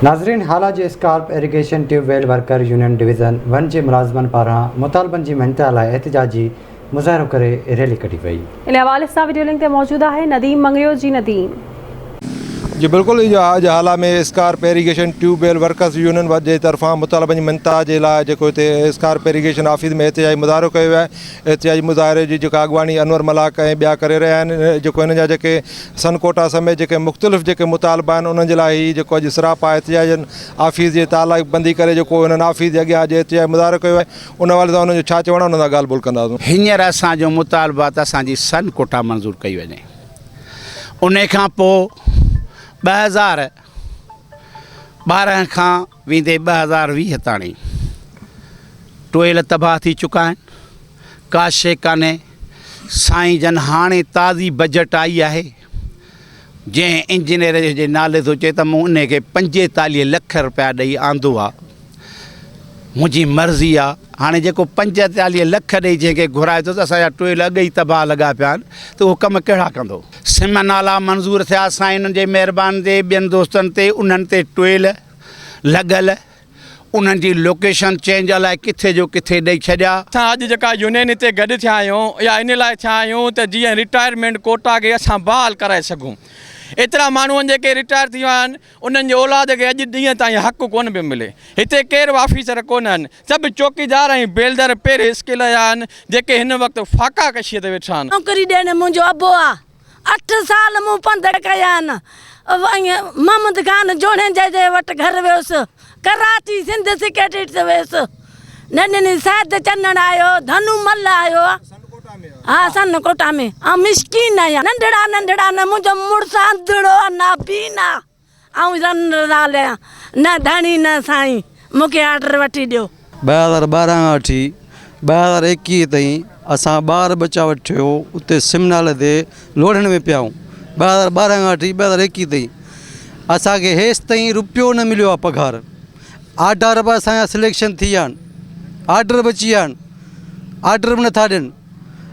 नाज़रीन, हाला जे SCARP irrigation tube well worker union division 1 जे मुलाज़मन पारां मुतालबन जी महिनत लाइ एहतिजाजी मुज़ाहिरो करे रैली कढी वई। इन हवाले सां वीडियो लिंक ते मौजूद है नदीम मंगरियो जी। नदीम जी बिल्कुल, अॼु हाला में SCARP irrigation tube well workers union जे तरफ़ां मुतालबन जी महिनत जे लाइ जेको हिते स्कार्प इरीगेशन ऑफिस में एहतिजाजी मुज़ाहिरो कयो आहे। एहतिजाजी मुज़ाहिरे जी जेका अॻवानी अनवर मलाक ऐं ॿिया करे रहिया आहिनि। जेको हिन जा जेके सनकोटा समेत जेके मुख़्तलिफ़ जेके मुतालबा आहिनि उन्हनि जे लाइ जेको अॼु सिराप आहे एहतिजाजनि ऑफिस जे तालाबंदी करे जेको हिननि ऑफिस जे अॻियां अॼु एहतिजाजी मुज़ाहिरो कयो आहे। उन हवाले सां उन्हनि जो छा चवणु आहे उन सां ॻाल्हि ॿोल कंदासीं। हींअर असांजो मुतालबात असांजी सनकोटा मंज़ूर कई वञे, उन खां पोइ 2012 खां वेंदे 2020 ताईं टोयल तबाह थी चुका आहिनि। का शइ कान्हे। साईं जन हाणे ताज़ी बजट आई आहे, जंहिं इंजीनियर जे नाले थो चए त मूं उन खे 45 लख रुपया ॾेई आंदो आहे। मुंहिंजी मर्ज़ी आहे हाणे जेको 45 लख ॾेई जंहिंखे घुराए थो त असांजा टोयल अॻे ई तबाह लॻा पिया आहिनि, त उहो कमु कहिड़ा कंदो। सिम नाला मंज़ूर थिया साईं उन्हनि जे महिरबानी ते ॿियनि दोस्तनि ते उन्हनि ते टोयल लॻल उन्हनि जी लोकेशन चेंज लाइ किथे जो किथे ॾेई छॾिया। असां अॼु जेका यूनियन हिते गॾु थिया आहियूं या इन लाइ थिया आहियूं त जीअं रिटायरमेंट कोटा खे असां बहाल कराए सघूं। एतिरा माण्हू जेके रिटायर थी विया आहिनि उन्हनि जे औलाद खे अॼु ॾींहं ताईं हक़ु कोन पियो मिले। हिते केरु ऑफिसर कोन आहिनि, सभु चौकीदार ऐं बेलदार पहिरें स्किल जा आहिनि जेके हिन वक़्तु फाका कशीअ ते वेठा आहिनि। नौकरी ॾियणु मुंहिंजो अबो आहे। 8 साल मूं पंध कया आहिनि। महमूद ख़ान जोड़े जे वटि घर वियुसि, कराची सिंध सेक्रेटरी ते वियुसि। न साहिद चन्नड़ आयो, धनु मल आयो। हा, सनकोटा में। ऐं मिसकीन आहियां, नंढड़ा न मुंहिंजो मुड़ुसु अंधड़ो न पीना ऐं रन न धणी न साईं। मूंखे ऑर्डर वठी ॾियो। 2012 खां वठी 2021 ताईं असां ॿार बचा वठियो उते सिमनाल ते लोढ़ण में पिया आहियूं। 2012 खां वठी 2021 ताईं असांखे हेसि ताईं रुपयो न मिलियो आहे पघार। ऑर्डर बि असांजा सिलेक्शन थी विया आहिनि, ऑर्डर बि अची विया आहिनि, ऑर्डर बि नथा ॾियनि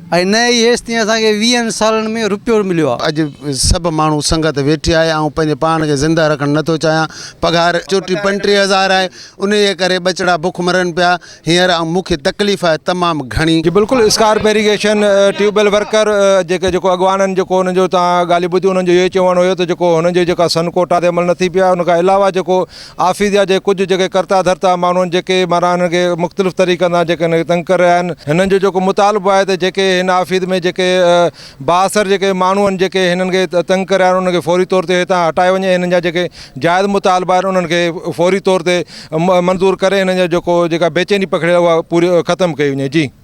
ऐं न ई हेसि ताईं असांखे 20 सालनि में रुपयो मिलियो आहे। अॼु सभु माण्हू संगत वेठी आहे ऐं पंहिंजे पाण खे ज़िंदा रखणु नथो चाहियां। पघार 34-35 आहे, उन जे करे बचड़ा बुख मरनि पिया हींअर ऐं मूंखे तकलीफ़ आहे तमामु घणी। जी बिल्कुलु, स्कार्प इरीगेशन ट्यूबवेल वर्कर जेको अॻवाननि जेको हुननि जो तव्हां ॻाल्हि ॿुधी उन्हनि जो इहो चवणु हुयो त जेको हुननि जो जेका सनकोटा ते अमल नथी पिया। उन खां अलावा जेको ऑफिस जा जे कुझु जेके कर्ता धर्ता माण्हू जेके माना हिनखे मुख़्तलिफ़ तरीक़नि सां जेके हिनखे तंग करे रहिया आहिनि, हिननि जो जेको मुतालबो आहे त जेके हिन ऑफिस में जेके बासर जेके माण्हू आहिनि जेके हिननि खे तंग करे आहिनि उनखे फौरी तौर ते हितां हटाए वञे। हिननि जा जेके जाइज़ मुतालबा आहिनि उन्हनि खे फौरी तौर ते मंज़ूर करे हिननि जो जेका बेचैनी पकड़े उहा पूरी ख़तमु कई वञे। जी।